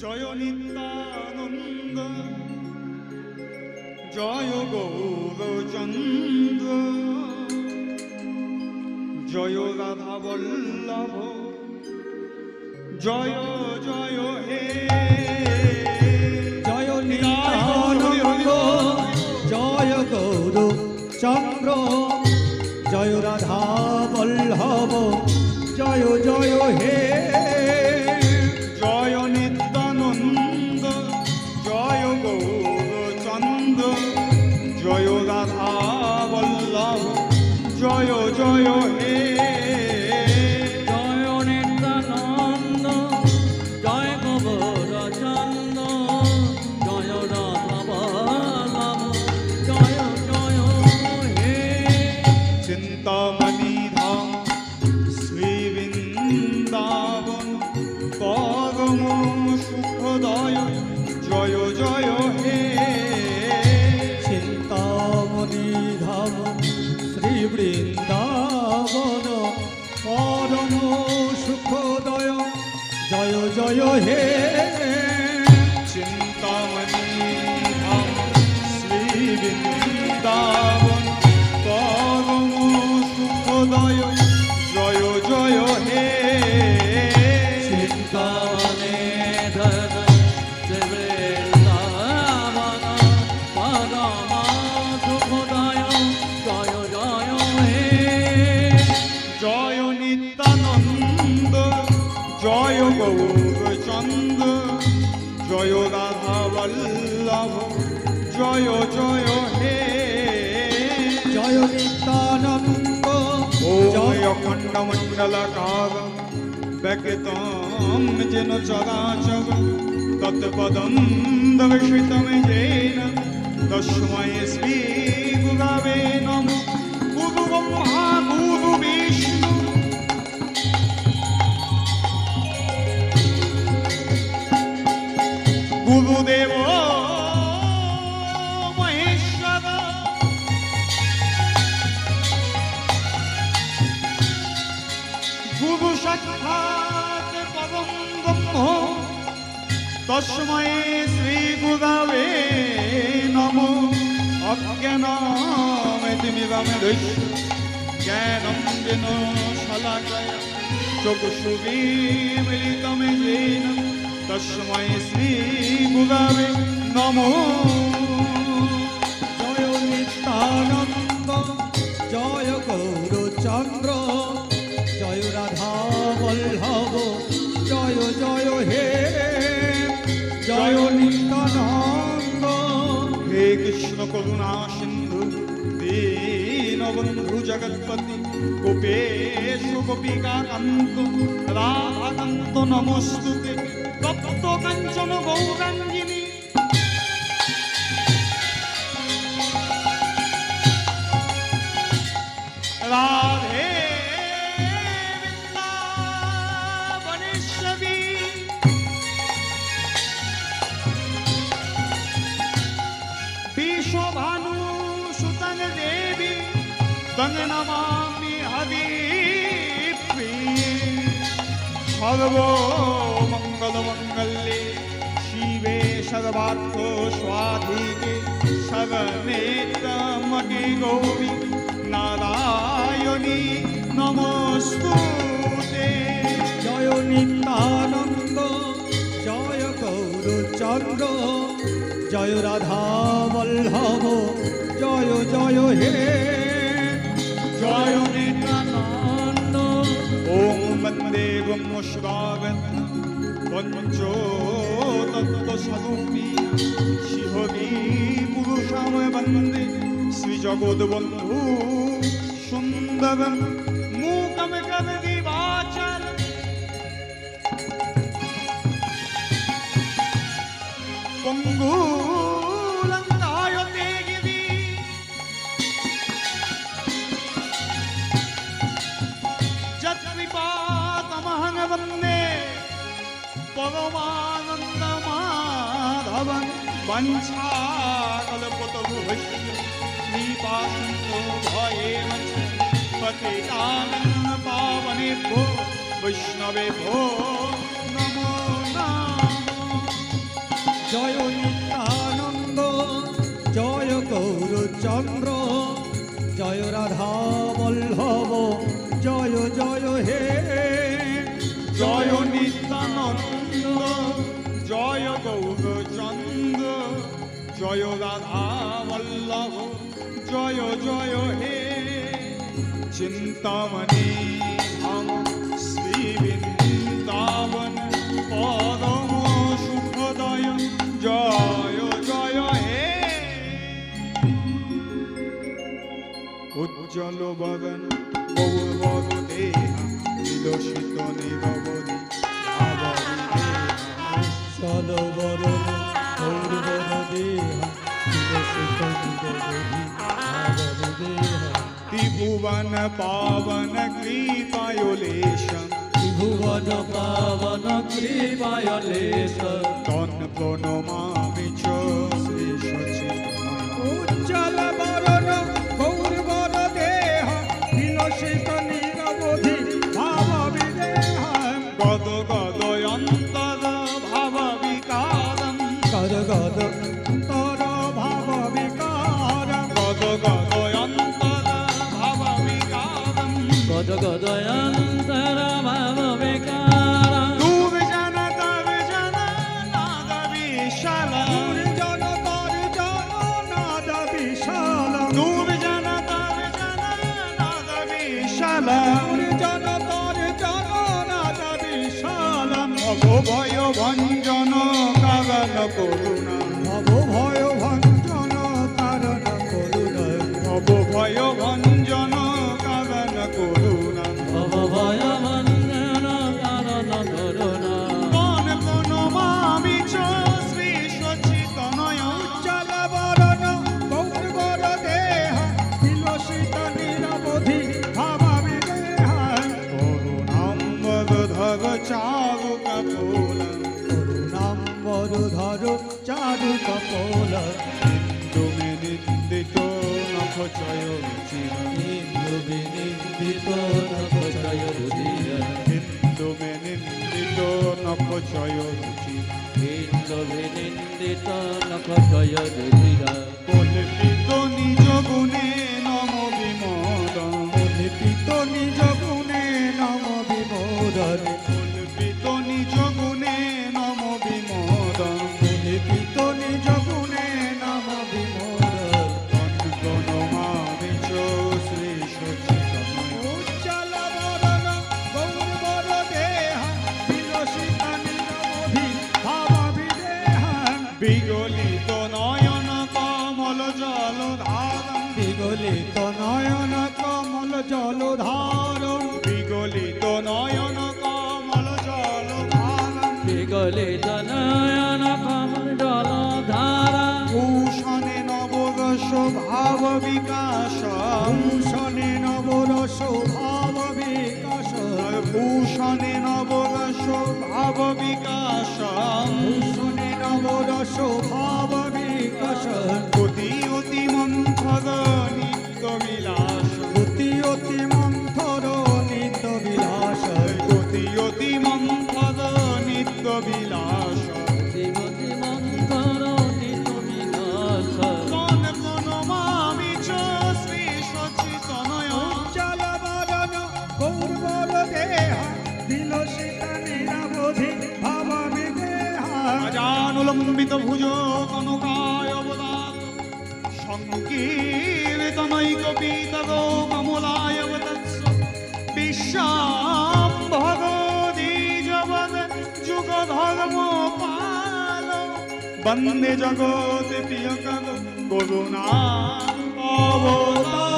জয় নিত্যানন্দ জয় গৌরচন্দ্র জয় রাধা বল্লভ জয় জয় হে জয় নিত্যানন্দ জয় গৌরচন্দ্র জয় রাধা বল্লভ জয় জয় হে জয় নিত্যানন্দ জয় গৌরচন্দ্র জয় রাধা বল্লভ জয় জয় হে জয় নিত্যানন্দ জয় গৌরচন্দ্র জয় রাধা বল্লভ জয় জয় হে চিন্তামণি ধাম শ্রী বৃন্দাবন পরম সুখদয় জয় জয় হে চিন্তামণি ধাম শ্রী বৃন্দাবন পরম সুখদয় জয় জয় হে চিন্তামণি ধাম শ্রী বৃন্দাবন পরম সুখদয় জয় জয় হে চিন্তামণি ধাম শ্রী বৃন্দাবন পরম সুখদয় জয় জয় হে জয় নিত্যানন্দ জয় গৌরচন্দ্র জয় রাধা বল্লভ জয় জয় হে জয় নিত্যানন্দ জয় অখণ্ডমণ্ডলকার ব্যক্তম যেন চরাচর তৎপদম দর্শিতম যেন তস্मै শ্রী গুরবে নমঃ গুরু ব্রহ্মা গুরু বিষ্ণু গুরুদেব মহেশ্বর গুরু সাক্ষাৎ পরম ব্রহ্ম তস্मै শ্রী গুরবে নমঃ অজ্ঞানতিমিরমেধস্য জ্ঞানম যেন শলাকয়া চক্ষুষুমিলিতম येन তস্मै শ্রী গুরবে নমঃ জয় নিত্যানন্দ জয় গৌরচন্দ্র জয় রাধা বল্লভ জয় জয় হে জয় নিত্যানন্দ হে কৃষ্ণ করুণা সিন্ধু দীনবন্ধু জগৎপতি গোপেশ গোপিকা কান্ত রাধাকান্ত নমস্তুতে তপ্ত কাঞ্চন গৌরাঙ্গিনী রাধে বৃন্দাবনেশ্বরী বিশ্বভানু সুতন দেবী তং নমামি হরিপ্রিয়ে সর্বমঙ্গলমঙ্গলে শিবে সর্বার্থ স্বাধিকে সর্বনেত্রমকে গৌরী নারায়ণী নমস্তুতে জয় নিত্যানন্দ জয় গৌরচন্দ্র জয় রাধা বল্লভ জয় জয় হে জয় নিত্যানন্দ ওম বন্দে ব্রহ্মশ্রাবণ পঞ্চতত্ত্বস্বরূপী শিহরি পুরুষাম বন্দে শ্রীজগদ্বন্ধু সুন্দরম মূকম কবি বাচল পঙ্গুলঙ্কায়তে গিরি যৎকৃপাতমহং বন্দে পরমানন্দমাধবং বঞ্ছাকল্পতরুভ্যশ্চ কৃপাসিন্ধো ভয়েন পতিতানাং পাবনেভ্यो वैष्णवेभ्यो नमो नमः। জয় নিত্যানন্দ জয় গৌরচন্দ্র জয় রাধা বল্লভ জয় জয় হে জয় নিত্যানন্দ জয় গৌরচন্দ্র জয় রাধা বল্লভ জয় জয় হে চিন্তামণি ধাম শ্রী বৃন্দাবন পরম সুখদয় জয় জয় হে উজ্জ্বল বদন গৌরবর দেহ বিলসিত নিরবধি চলবরণ গৌরবর দেহ বিলসিত নিরবধি দেহ ত্রিভুবন পাবন কৃপায়লেশ ত্রিভুবন পাবন কৃপায়লেশ তন প্রণমামি চ শ্রী সচিন্ময় উজ্জ্বল বরণ গৌরবর দেহ বিলসিত নিরবধি ভাব বিদেহ গদ গদ অন্তর ভাব বিকারম গদ গদ তর ভাব বিকার গদ গদ অন্তর ভাব বিকারম গদ গদ অন্তর ভাব বিকার তুম জন তব জন নাদ বিশাল জন তর জন নাদ বিশাল তুম জন তব জন নাদ বিশাল জন তর জন নাদ বিশাল ভব ভয় ভঞ্জন কারণ করুণা ভব ভয় ভঞ্জন কারণ করুণা ভব ভয় ভঞ্জন কারণ করুণা ভব ভয় ভঞ্জন কারণ করুণা মন প্রণমামি চ শ্রী সচিতনয় উজ্জ্বল বরণ গৌরবর দেহ বিলসিত নিরবধি ভাব বিদেহ করুণাম্বর ধর চারু কপোল করুণাম্বর ধর চারু কপোল তুমি নিন্দিত নখ চয় রুচির ইন্দু বিনিন্দিত নখ জয় রুধির হিন্দু মে নিন্দিত নখ চয় রুচির ইন্দু বিনিন্দিত নখ জয় রুধির কল্পিত নিজ গুণে নম বিমোদন লিপিত নিজ গুণে নম বিমোদন কল্পিত নিজ গুণে নম বিমোদন লিপিত নিজ গুণে নম বিমোদন প্রণমামি চ শ্রী সচিতনয় উজ্জ্বল বরণ গৌরবর দেহ বিলসিত নিরবধি ভাব বিদেহ বিগলিত নয়ন কমল জল ধারণ বিগলিত নয়ন কমল জল ধারণ বিগলিত নয়ন কমল জল ধারণ বিগলিত নয়ন কমল জল ধারা ভূষণে নবরস ভাব বিকাশ ভূষণে নবরস ভাব বিকাশ ভূষণে নবরস ভাব বিকাশ ভূষণে নবরস ভাব বিকাশ অতি অতি মন্থর নিত্য বিলাস অতি অতি মন্থর নিত্য বিলাস অতি অতি মন্থর নিত্য বিলাস অতি অতি মন্থর নিত্য বিলাস মন প্রণমামি চ শ্রী সচিতনয় উজ্জ্বল বরণ গৌরবর দেহ বিলসিত নিরবধি ভাব বিদেহ আজানুলম্বিত ভুজ কনকায় অবদাত সংকীর্তনৈক পীতগো কমলায় বৎস বিশ্বাম্ভগোদীজবদ যুগ ধর্ম পাল বন্দে জগৎ প্রিয়কর করুণা অবতার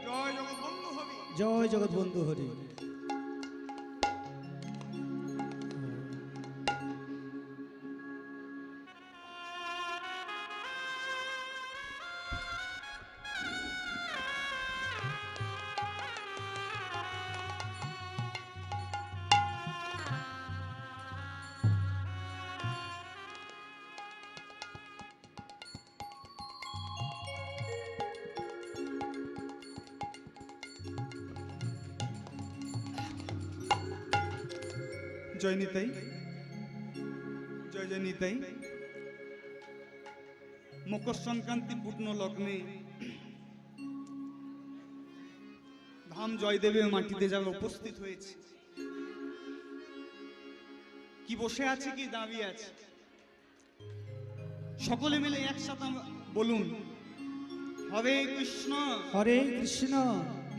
জয় জগৎ বন্ধু হরি জয় জগৎ বন্ধু হরি জয় নিতাই। জয় জয় নিতাই। মকর সংক্রান্তি পূর্ণ লগ্নে ধাম জয়দেবের মাটিতে যারা উপস্থিত হয়েছে, কি বসে আছে কি দাঁড়িয়ে আছে, সকলে মিলে একসাথে বলুন হরে কৃষ্ণ হরে কৃষ্ণ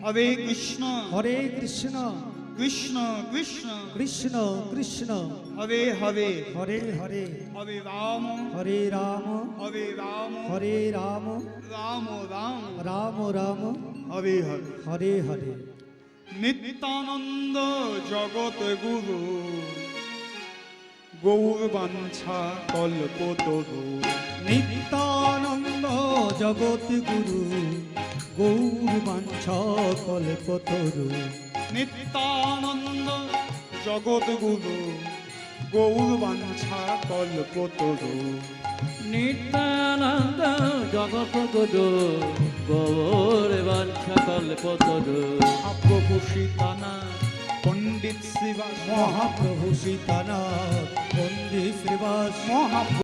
হরে কৃষ্ণ হরে কৃষ্ণ কৃষ্ণ কৃষ্ণ কৃষ্ণ কৃষ্ণ হরে হরে হরে হরে হরে রাম হরে রাম হরে রাম হরে রাম রাম রাম রাম রাম হরে হরে হরে হরে নিত্যানন্দ জগত গুরু গৌর বাঞ্ছা কল্পতরু। নিত্যানন্দ জগৎ গুরু গৌর বাঞ্ছা কল্পতরু। নিত্যানন্দ জগত গুরু গৌর বাঞ্ছা কল্পতরু। নিত্যানন্দ জগৎ গুরু গৌর বাঞ্ছা কল্পতরু। মহাপ্রভু সীতানাথ পণ্ডিত শ্রীবাস মহাপ্রভু সীতানাথ পণ্ডিত শ্রীবাস মহাপ্রভু